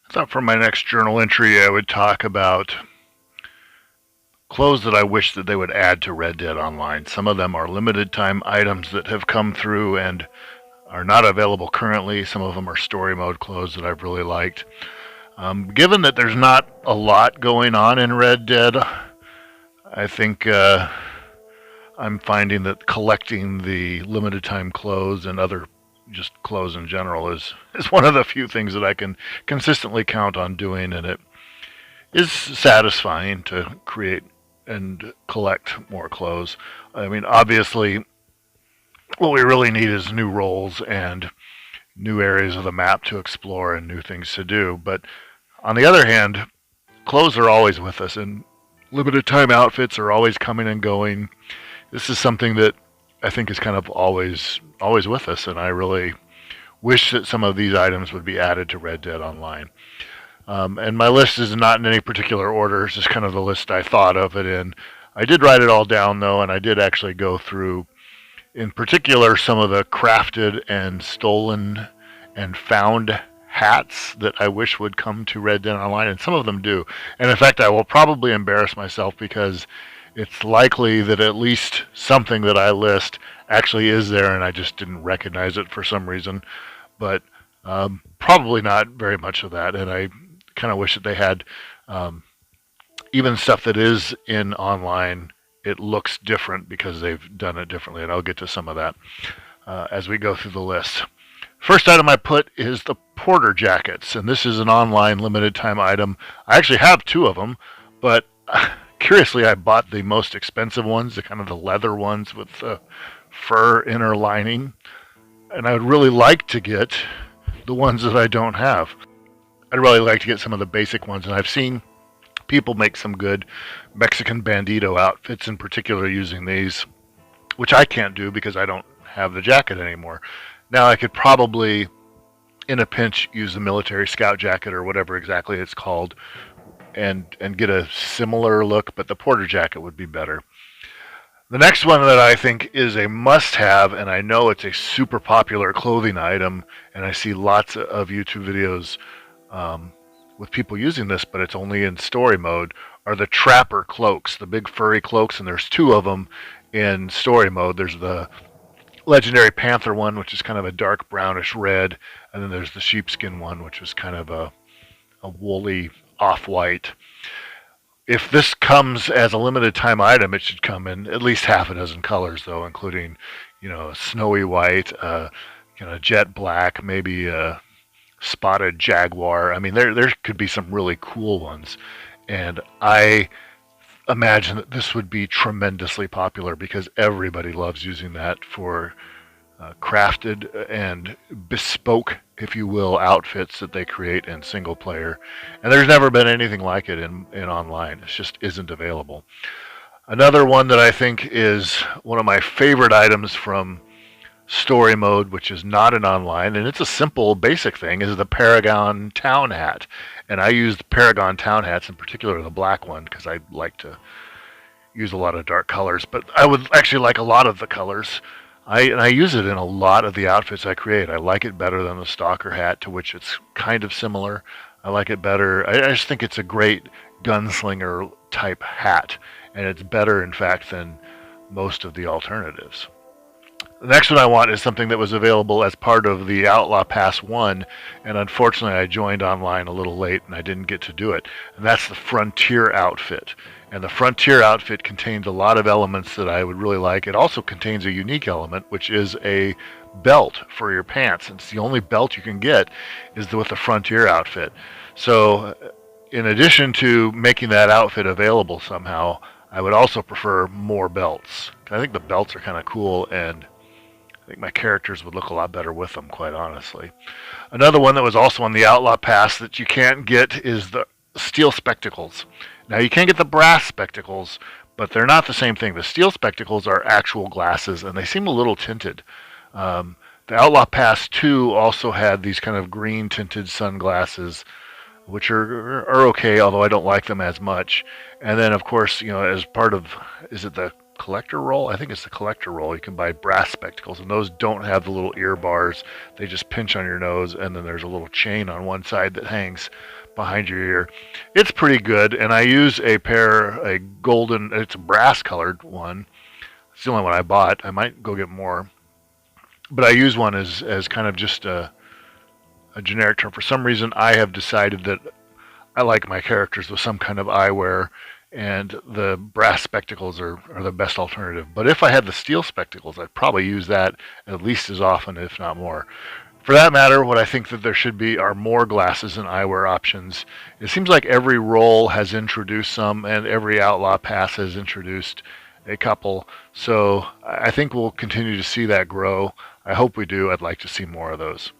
I thought for my next journal entry I would talk about clothes that I wish that they would add to Red Dead Online. Some of them are limited time items that have come through and are not available currently. Some of them are story mode clothes that I've really liked. Given that there's not a lot going on in Red Dead, I think I'm finding that collecting the limited time clothes and other just clothes in general is one of the few things that I can consistently count on doing, and it is satisfying to create and collect more clothes. I mean, obviously, what we really need is new roles and new areas of the map to explore and new things to do. But on the other hand, clothes are always with us, and limited time outfits are always coming and going. This is something that I think is kind of always with us, and I really wish that some of these items would be added to Red Dead Online. And my list is not in any particular order. It's just kind of the list I thought of it in. I did write it all down though, and I did actually go through, in particular, some of the crafted and stolen and found hats that I wish would come to Red Dead Online, and some of them do. And in fact, I will probably embarrass myself because it's likely that at least something that I list actually is there, and I just didn't recognize it for some reason. But probably not very much of that, and I kind of wish that they had even stuff that is in online. It looks different because they've done it differently, and I'll get to some of that as we go through the list. First item I put is the Porter jackets, and this is an online limited time item. I actually have two of them, but curiously I bought the most expensive ones, the kind of the leather ones with the fur inner lining, and I would really like to get the ones that I don't have. I'd really like to get some of the basic ones, and I've seen people make some good Mexican bandito outfits in particular using these, which I can't do because I don't have the jacket anymore. Now I could probably, in a pinch, use the military scout jacket or whatever exactly it's called and get a similar look, but the Porter jacket would be better. The next one that I think is a must-have, and I know it's a super popular clothing item, and I see lots of YouTube videos with people using this, but it's only in story mode, are the Trapper cloaks, the big furry cloaks, and there's two of them in story mode. There's the legendary Panther one, which is kind of a dark brownish red, and then there's the sheepskin one, which is kind of a woolly off-white. If this comes as a limited time item, it should come in at least half a dozen colors, though, including, snowy white, jet black, maybe a spotted jaguar. I mean, there could be some really cool ones, and I imagine that this would be tremendously popular because everybody loves using that for crafted and bespoke, if you will, outfits that they create in single player. And there's never been anything like it in online. It just isn't available. Another one that I think is one of my favorite items from story mode, which is not in online, and it's a simple, basic thing, is the Paragon Town Hat. And I use the Paragon Town Hats, in particular the black one, because I like to use a lot of dark colors. But I would actually like a lot of the colors. I use it in a lot of the outfits I create. I like it better than the Stalker hat, to which it's kind of similar. I like it better. I just think it's a great gunslinger type hat, and it's better, in fact, than most of the alternatives. The next one I want is something that was available as part of the Outlaw Pass 1, and unfortunately I joined online a little late and I didn't get to do it, and that's the Frontier outfit. And the Frontier outfit contains a lot of elements that I would really like. It also contains a unique element, which is a belt for your pants. And it's the only belt you can get is with the Frontier outfit. So in addition to making that outfit available somehow, I would also prefer more belts. I think the belts are kind of cool, and I think my characters would look a lot better with them, quite honestly. Another one that was also on the Outlaw Pass that you can't get is the steel spectacles. Now, you can get the brass spectacles, but they're not the same thing. The steel spectacles are actual glasses, and they seem a little tinted. The Outlaw Pass 2 also had these kind of green tinted sunglasses, which are okay, although I don't like them as much. And then, of course, as part of, is it the collector roll. I think it's the collector roll. You can buy brass spectacles, and those don't have the little ear bars. They just pinch on your nose, and then there's a little chain on one side that hangs behind your ear. It's pretty good, and I use a golden, it's a brass colored one. It's the only one I bought. I might go get more. But I use one as kind of just a generic term. For some reason, I have decided that I like my characters with some kind of eyewear, and the brass spectacles are the best alternative. But if I had the steel spectacles, I'd probably use that at least as often, if not more. For that matter, what I think that there should be are more glasses and eyewear options. It seems like every role has introduced some, and every Outlaw Pass has introduced a couple. So I think we'll continue to see that grow. I hope we do. I'd like to see more of those.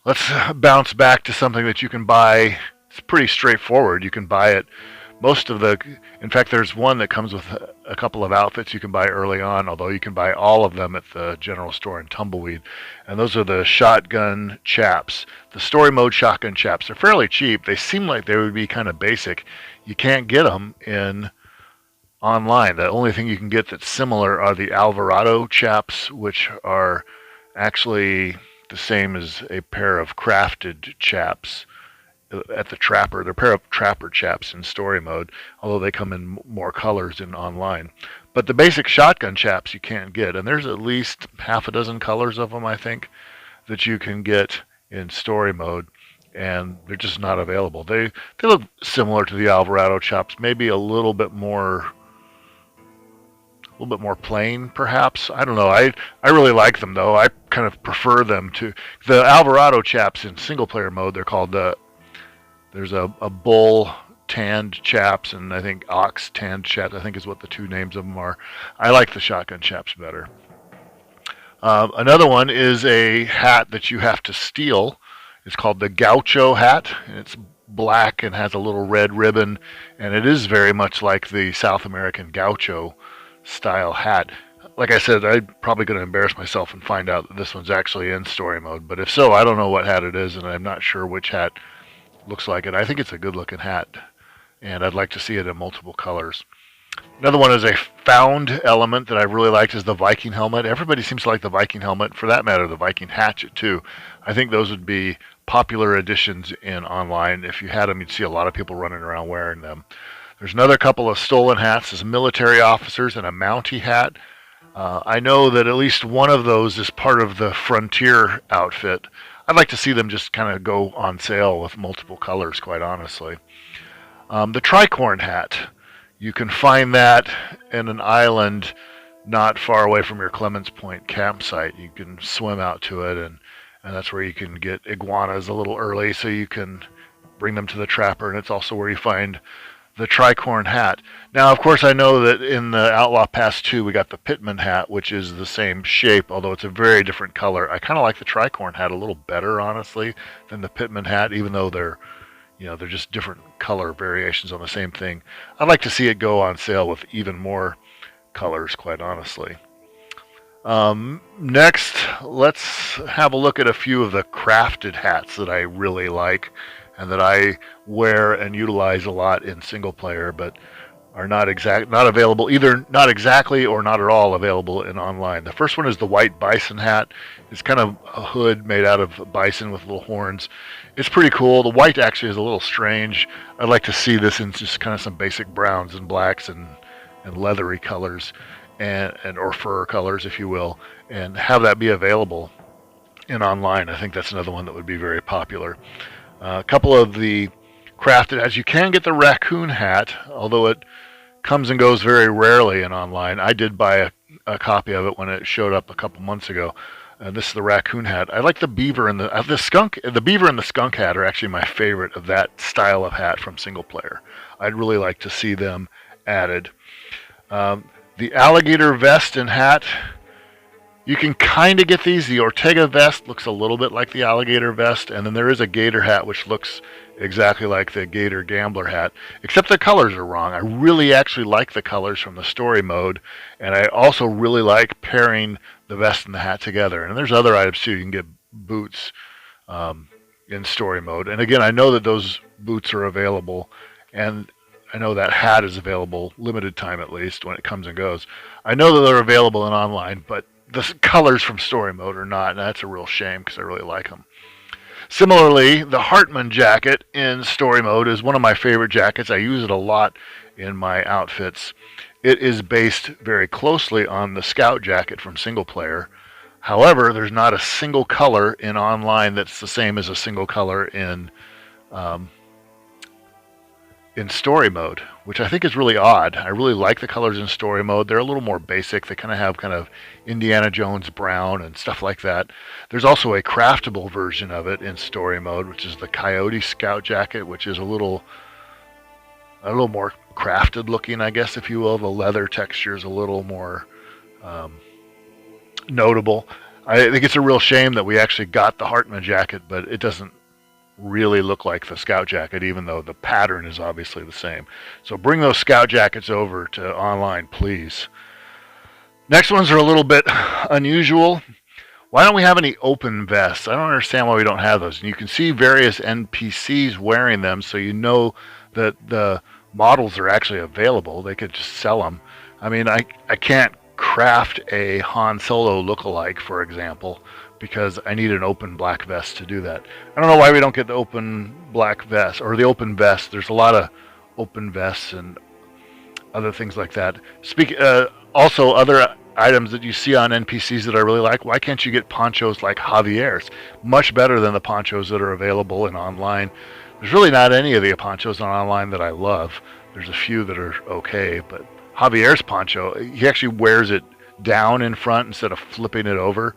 Let's bounce back to something that you can buy. It's pretty straightforward. You can buy it. In fact, there's one that comes with a couple of outfits you can buy early on, although you can buy all of them at the general store in Tumbleweed. And those are the shotgun chaps, the story mode shotgun chaps. They're fairly cheap. They seem like they would be kind of basic. You can't get them online. The only thing you can get that's similar are the Alvarado chaps, which are actually the same as a pair of crafted chaps at the Trapper. They're a pair of Trapper chaps in story mode, although they come in more colors in online. But the basic shotgun chaps you can't get, and there's at least half a dozen colors of them, I think, that you can get in story mode, and they're just not available. They look similar to the Alvarado chaps, maybe a little bit more plain, perhaps. I don't know. I really like them, though. I kind of prefer them to the Alvarado chaps in single player mode. They're called there's a bull tanned chaps, and I think ox tanned chaps, I think is what the two names of them are. I like the shotgun chaps better. Another one is a hat that you have to steal. It's called the Gaucho hat, and it's black and has a little red ribbon, and it is very much like the South American Gaucho style hat. Like I said, I'm probably going to embarrass myself and find out that this one's actually in story mode, but if so, I don't know what hat it is, and I'm not sure which hat looks like it. I think it's a good looking hat, and I'd like to see it in multiple colors. Another one is a found element that I really liked is the Viking helmet. Everybody seems to like the Viking helmet. For that matter, the Viking hatchet too. I think those would be popular additions in online. If you had them, you'd see a lot of people running around wearing them. There's another couple of stolen hats. There's military officers and a Mountie hat. I know that at least one of those is part of the Frontier outfit. I'd like to see them just kind of go on sale with multiple colors, quite honestly. The tricorn hat. You can find that in an island not far away from your Clements Point campsite. You can swim out to it, and that's where you can get iguanas a little early so you can bring them to the Trapper, and it's also where you find the tricorn hat. Now, of course, I know that in the Outlaw Pass 2, we got the Pittman hat, which is the same shape, although it's a very different color. I kind of like the tricorn hat a little better, honestly, than the Pittman hat, even though they're just different color variations on the same thing. I'd like to see it go on sale with even more colors, quite honestly. Next, let's have a look at a few of the crafted hats that I really like and that I wear and utilize a lot in single player, but are not available, either not exactly or not at all available in online. The first one is the white bison hat. It's kind of a hood made out of bison with little horns. It's pretty cool. The white actually is a little strange. I'd like to see this in just kind of some basic browns and blacks and leathery colors and or fur colors, if you will, and have that be available in online. I think that's another one that would be very popular. A couple of the crafted hats. You can get the raccoon hat, although it comes and goes very rarely in online. I did buy a copy of it when it showed up a couple months ago. This is the raccoon hat. I like the beaver and the skunk. The beaver and the skunk hat are actually my favorite of that style of hat from single player. I'd really like to see them added. The alligator vest and hat. You can kind of get these. The Ortega vest looks a little bit like the alligator vest, and then there is a gator hat which looks exactly like the gator gambler hat, except the colors are wrong. I really actually like the colors from the story mode, and I also really like pairing the vest and the hat together. And there's other items too. You can get boots in story mode, and again, I know that those boots are available, and I know that hat is available limited time at least when it comes and goes. I know that they're available in online, but the colors from story mode are not, and that's a real shame because I really like them. Similarly, the Hartmann jacket in story mode is one of my favorite jackets. I use it a lot in my outfits. It is based very closely on the Scout jacket from single player. However, there's not a single color in online that's the same as a single color um, in story mode, which I think is really odd. I really like the colors in story mode. They're a little more basic. They kind of have kind of Indiana Jones brown and stuff like that. There's also a craftable version of it in story mode, which is the Coyote Scout jacket, which is a little more crafted looking, I guess, if you will. The leather texture is a little more notable. I think it's a real shame that we actually got the Hartmann jacket, but it doesn't really look like the Scout jacket, even though the pattern is obviously the same. So bring those Scout jackets over to online, please. Next ones are a little bit unusual. Why don't we have any open vests? I don't understand why we don't have those. And you can see various NPCs wearing them, so you know that the models are actually available. They could just sell them. I mean, I can't craft a Han Solo lookalike, for example, because I need an open black vest to do that. I don't know why we don't get the open black vest or the open vest. There's a lot of open vests and other things like that. Also, other items that you see on NPCs that I really like. Why can't you get ponchos like Javier's? Much better than the ponchos that are available in online. There's really not any of the ponchos on online that I love. There's a few that are okay, but Javier's poncho, he actually wears it down in front instead of flipping it over.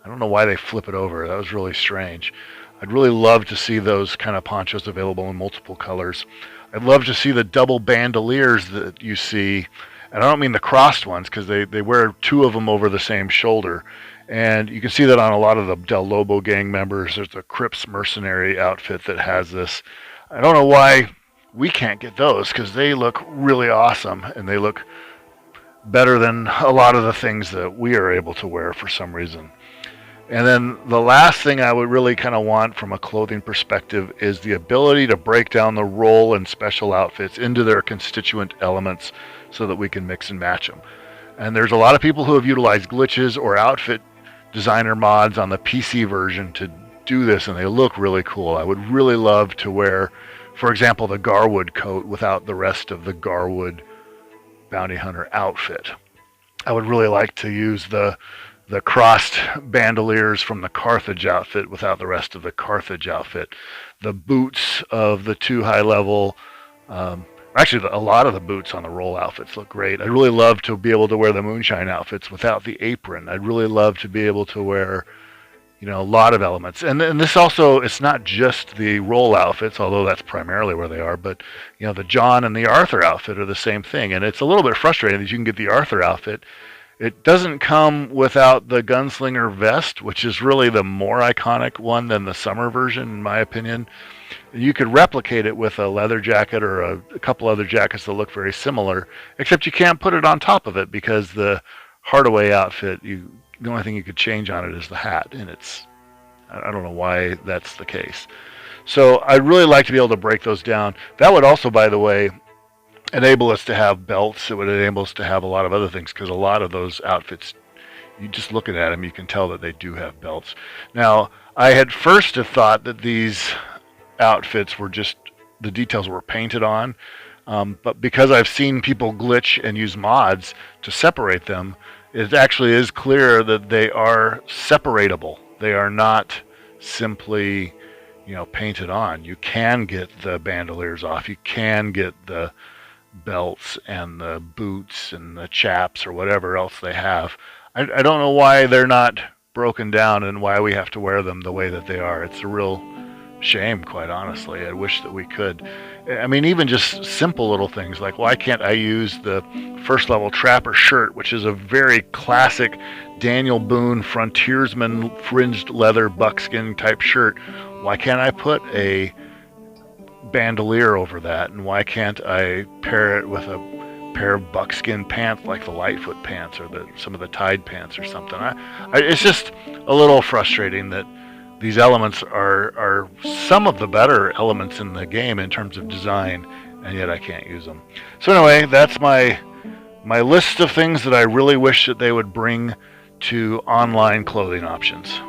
I don't know why they flip it over. That was really strange. I'd really love to see those kind of ponchos available in multiple colors. I'd love to see the double bandoliers that you see. And I don't mean the crossed ones, because they wear two of them over the same shoulder. And you can see that on a lot of the Del Lobo gang members. There's a Crips mercenary outfit that has this. I don't know why we can't get those, because they look really awesome, and they look better than a lot of the things that we are able to wear for some reason. And then the last thing I would really kind of want from a clothing perspective is the ability to break down the role and special outfits into their constituent elements so that we can mix and match them. And there's a lot of people who have utilized glitches or outfit designer mods on the PC version to do this, and they look really cool. I would really love to wear, for example, the Garwood coat without the rest of the Garwood bounty hunter outfit. I would really like to use the crossed bandoliers from the Carthage outfit without the rest of the Carthage outfit. The boots of the two high-level, actually a lot of the boots on the roll outfits look great. I'd really love to be able to wear the Moonshine outfits without the apron. I'd really love to be able to wear, a lot of elements. And this also, it's not just the roll outfits, although that's primarily where they are, but, the John and the Arthur outfit are the same thing. And it's a little bit frustrating that you can get the Arthur outfit. It doesn't come without the Gunslinger vest, which is really the more iconic one than the summer version, in my opinion. You could replicate it with a leather jacket or a couple other jackets that look very similar, except you can't put it on top of it because the Hardaway outfit, the only thing you could change on it is the hat, and I don't know why that's the case. So I'd really like to be able to break those down. That would also, by the way, enable us to have belts. It would enable us to have a lot of other things, because a lot of those outfits, you just looking at them, you can tell that they do have belts. Now, I had first thought that these outfits were just, the details were painted on, but because I've seen people glitch and use mods to separate them, it actually is clear that they are separatable. They are not simply, painted on. You can get the bandoliers off. You can get the belts and the boots and the chaps or whatever else they have. I don't know why they're not broken down and why we have to wear them the way that they are. It's a real shame, quite honestly. I wish that we could. I mean, even just simple little things like, why can't I use the first level trapper shirt, which is a very classic Daniel Boone frontiersman fringed leather buckskin type shirt? Why can't I put a bandolier over that, and why can't I pair it with a pair of buckskin pants like the Lightfoot pants or some of the Tide pants or something? It's just a little frustrating that these elements are some of the better elements in the game in terms of design, and yet I can't use them. So anyway, that's my list of things that I really wish that they would bring to online clothing options.